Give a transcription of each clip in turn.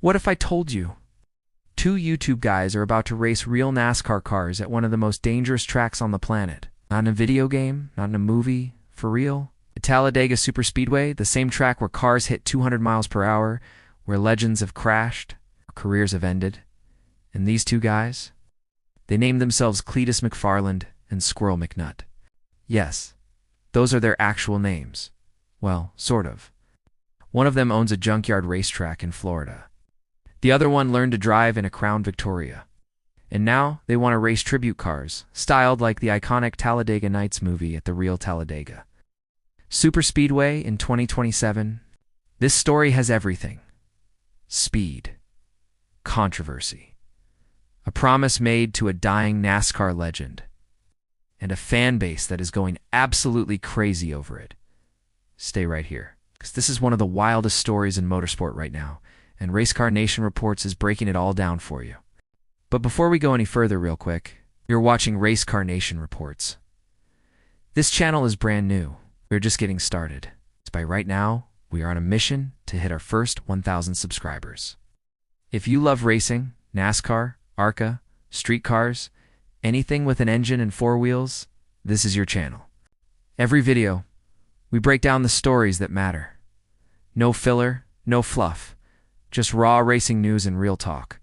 What if I told you? Two YouTube guys are about to race real NASCAR cars at one of the most dangerous tracks on the planet. Not in a video game, not in a movie, for real. The Talladega Superspeedway, the same track where cars hit 200 miles per hour, where legends have crashed, careers have ended. And these two guys? They named themselves Cletus McFarland and Squirrel McNutt. Yes, those are their actual names. Well, sort of. One of them owns a junkyard racetrack in Florida. The other one learned to drive in a Crown Victoria. And now they want to race tribute cars, styled like the iconic Talladega Nights movie at the real Talladega Superspeedway in 2027. This story has everything. Speed. Controversy. A promise made to a dying NASCAR legend. And a fan base that is going absolutely crazy over it. Stay right here, because this is one of the wildest stories in motorsport right now, and Racecar Nation Reports is breaking it all down for you. But before we go any further real quick, you're watching Racecar Nation Reports. This channel is brand new. We're just getting started. By right now, we are on a mission to hit our first 1,000 subscribers. If you love racing, NASCAR, ARCA, street cars, anything with an engine and four wheels, this is your channel. Every video, we break down the stories that matter. No filler, no fluff, just raw racing news and real talk.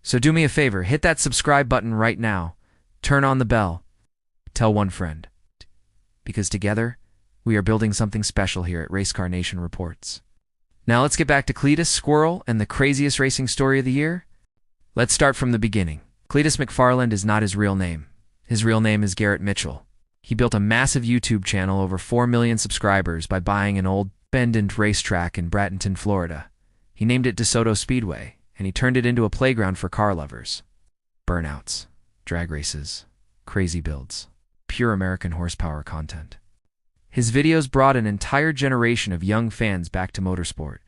So do me a favor, hit that subscribe button right now, turn on the bell, tell one friend. Because together, we are building something special here at Racecar Nation Reports. Now let's get back to Cletus, Squirrel, and the craziest racing story of the year. Let's start from the beginning. Cletus McFarland is not his real name. His real name is Garrett Mitchell. He built a massive YouTube channel over 4 million subscribers by buying an old, abandoned racetrack in Bradenton, Florida. He named it DeSoto Speedway, and he turned it into a playground for car lovers. Burnouts, drag races, crazy builds, pure American horsepower content. His videos brought an entire generation of young fans back to motorsport.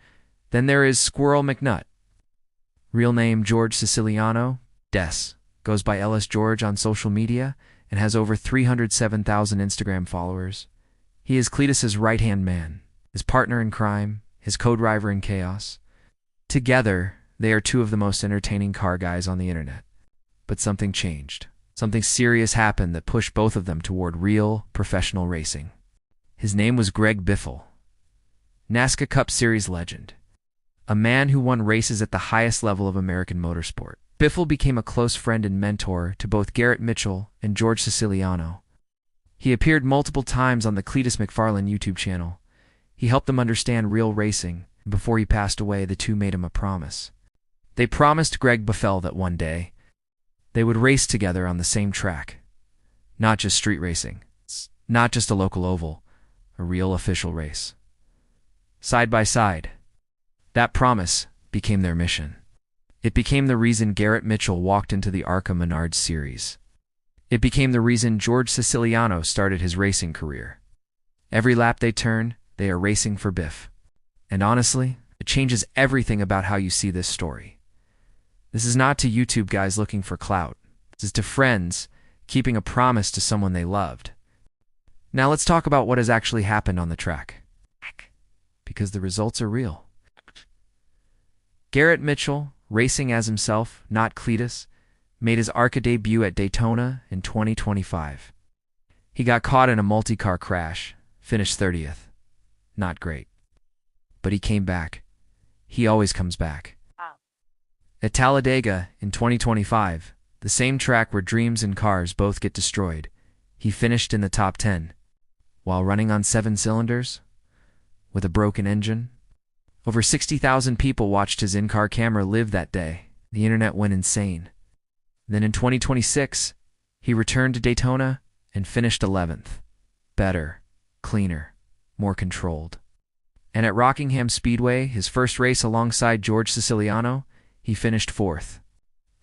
Then there is Squirrel McNutt. Real name George Siciliano, Des, goes by LS George on social media and has over 307,000 Instagram followers. He is Cletus's right-hand man, his partner in crime, his co-driver in chaos. Together, they are two of the most entertaining car guys on the internet. But something changed. Something serious happened that pushed both of them toward real, professional racing. His name was Greg Biffle, NASCAR Cup Series legend, a man who won races at the highest level of American motorsport. Biffle became a close friend and mentor to both Garrett Mitchell and George Siciliano. He appeared multiple times on the Cletus McFarland YouTube channel. He helped them understand real racing, and before he passed away, the two made him a promise. They promised Greg Biffle that one day, they would race together on the same track. Not just street racing, not just a local oval, a real official race. Side by side. That promise became their mission. It became the reason Garrett Mitchell walked into the ARCA Menards series. It became the reason George Siciliano started his racing career. Every lap they turn, they are racing for Biff. And honestly, it changes everything about how you see this story. This is not to YouTube guys looking for clout. This is to friends keeping a promise to someone they loved. Now let's talk about what has actually happened on the track. Because the results are real. Garrett Mitchell, racing as himself, not Cletus, made his ARCA debut at Daytona in 2025. He got caught in a multi-car crash, finished 30th. Not great. But he came back. He always comes back. At Talladega in 2025, the same track where dreams and cars both get destroyed, he finished in the top 10. While running on 7 cylinders, with a broken engine. Over 60,000 people watched his in-car camera live that day. The internet went insane. Then in 2026, he returned to Daytona and finished 11th. Better, cleaner, more controlled. And at Rockingham Speedway, his first race alongside George Siciliano, he finished 4th.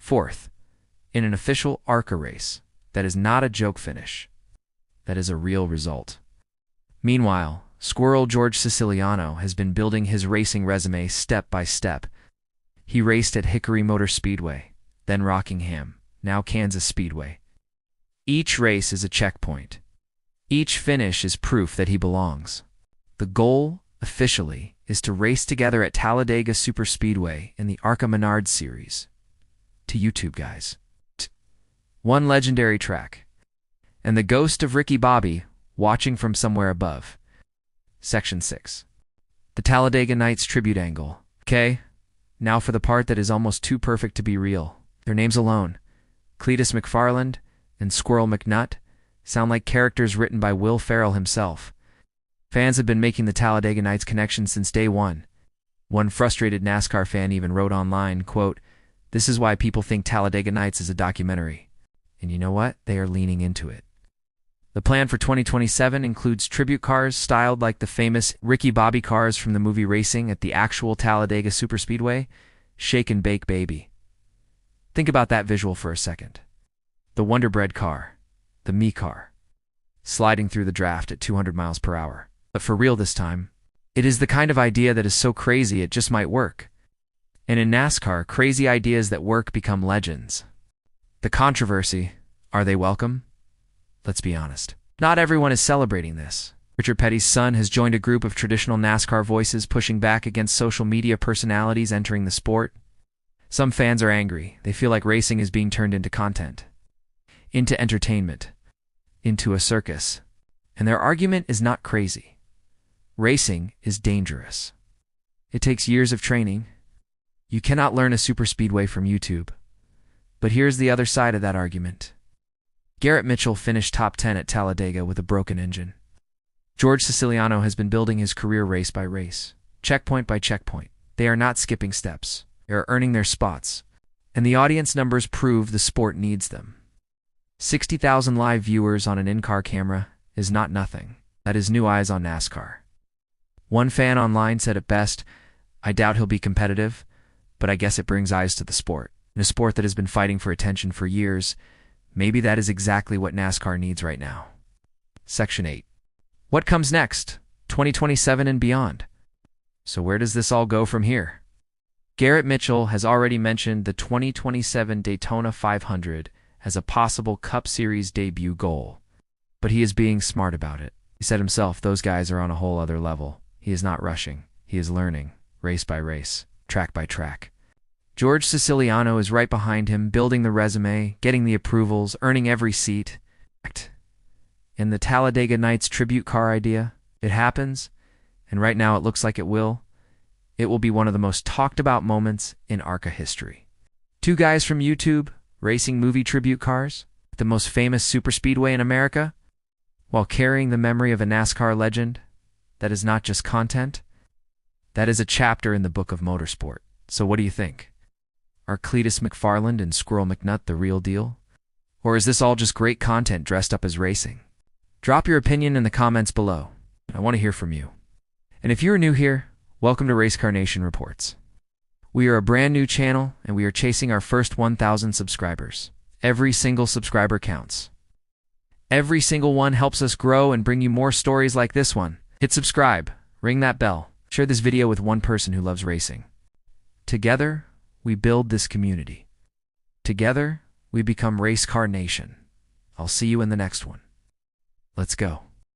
4th, in an official ARCA race. That is not a joke finish. That is a real result. Meanwhile, Squirrel George Siciliano has been building his racing resume step by step. He raced at Hickory Motor Speedway, then Rockingham, now Kansas Speedway. Each race is a checkpoint. Each finish is proof that he belongs. The goal officially, is to race together at Talladega Superspeedway in the ARCA Menard series. To YouTube guys. One legendary track. And the ghost of Ricky Bobby watching from somewhere above. Section 6. The Talladega Nights tribute angle. Okay, now for the part that is almost too perfect to be real. Their names alone, Cletus McFarland and Squirrel McNutt, sound like characters written by Will Ferrell himself. Fans have been making the Talladega Nights connection since day one. One frustrated NASCAR fan even wrote online, quote, "This is why people think Talladega Nights is a documentary." And you know what? They are leaning into it. The plan for 2027 includes tribute cars styled like the famous Ricky Bobby cars from the movie Racing at the actual Talladega Superspeedway. Shake and bake, baby. Think about that visual for a second. The Wonder Bread car, the me car, sliding through the draft at 200 miles per hour. But for real this time, it is the kind of idea that is so crazy it just might work. And in NASCAR, crazy ideas that work become legends. The controversy, are they welcome? Let's be honest. Not everyone is celebrating this. Richard Petty's son has joined a group of traditional NASCAR voices pushing back against social media personalities entering the sport. Some fans are angry. They feel like racing is being turned into content, into entertainment, into a circus. And their argument is not crazy. Racing is dangerous. It takes years of training. You cannot learn a superspeedway from YouTube. But here's the other side of that argument. Garrett Mitchell finished top 10 at Talladega with a broken engine. George Siciliano has been building his career race by race, checkpoint by checkpoint. They are not skipping steps. They are earning their spots. And the audience numbers prove the sport needs them. 60,000 live viewers on an in-car camera is not nothing. That is new eyes on NASCAR. One fan online said it best, "I doubt he'll be competitive, but I guess it brings eyes to the sport." In a sport that has been fighting for attention for years, maybe that is exactly what NASCAR needs right now. Section 8. What comes next? 2027 and beyond. So where does this all go from here? Garrett Mitchell has already mentioned the 2027 Daytona 500 as a possible Cup Series debut goal. But he is being smart about it. He said himself, those guys are on a whole other level. He is not rushing. He is learning, race by race, track by track. George Siciliano is right behind him, building the resume, getting the approvals, earning every seat. And the Talladega Nights tribute car idea, it happens, and right now it looks like it will. It will be one of the most talked about moments in ARCA history. Two guys from YouTube racing movie tribute cars, the most famous superspeedway in America, while carrying the memory of a NASCAR legend. That is not just content. That is a chapter in the book of motorsport. So what do you think? Are Cletus McFarland and Squirrel McNutt the real deal? Or is this all just great content dressed up as racing? Drop your opinion in the comments below. I want to hear from you. And if you are new here, welcome to Racecar Nation Reports. We are a brand new channel, and we are chasing our first 1,000 subscribers. Every single subscriber counts. Every single one helps us grow and bring you more stories like this one. Hit subscribe, ring that bell, share this video with one person who loves racing. Together, we build this community. Together, we become Racecar Nation. I'll see you in the next one. Let's go.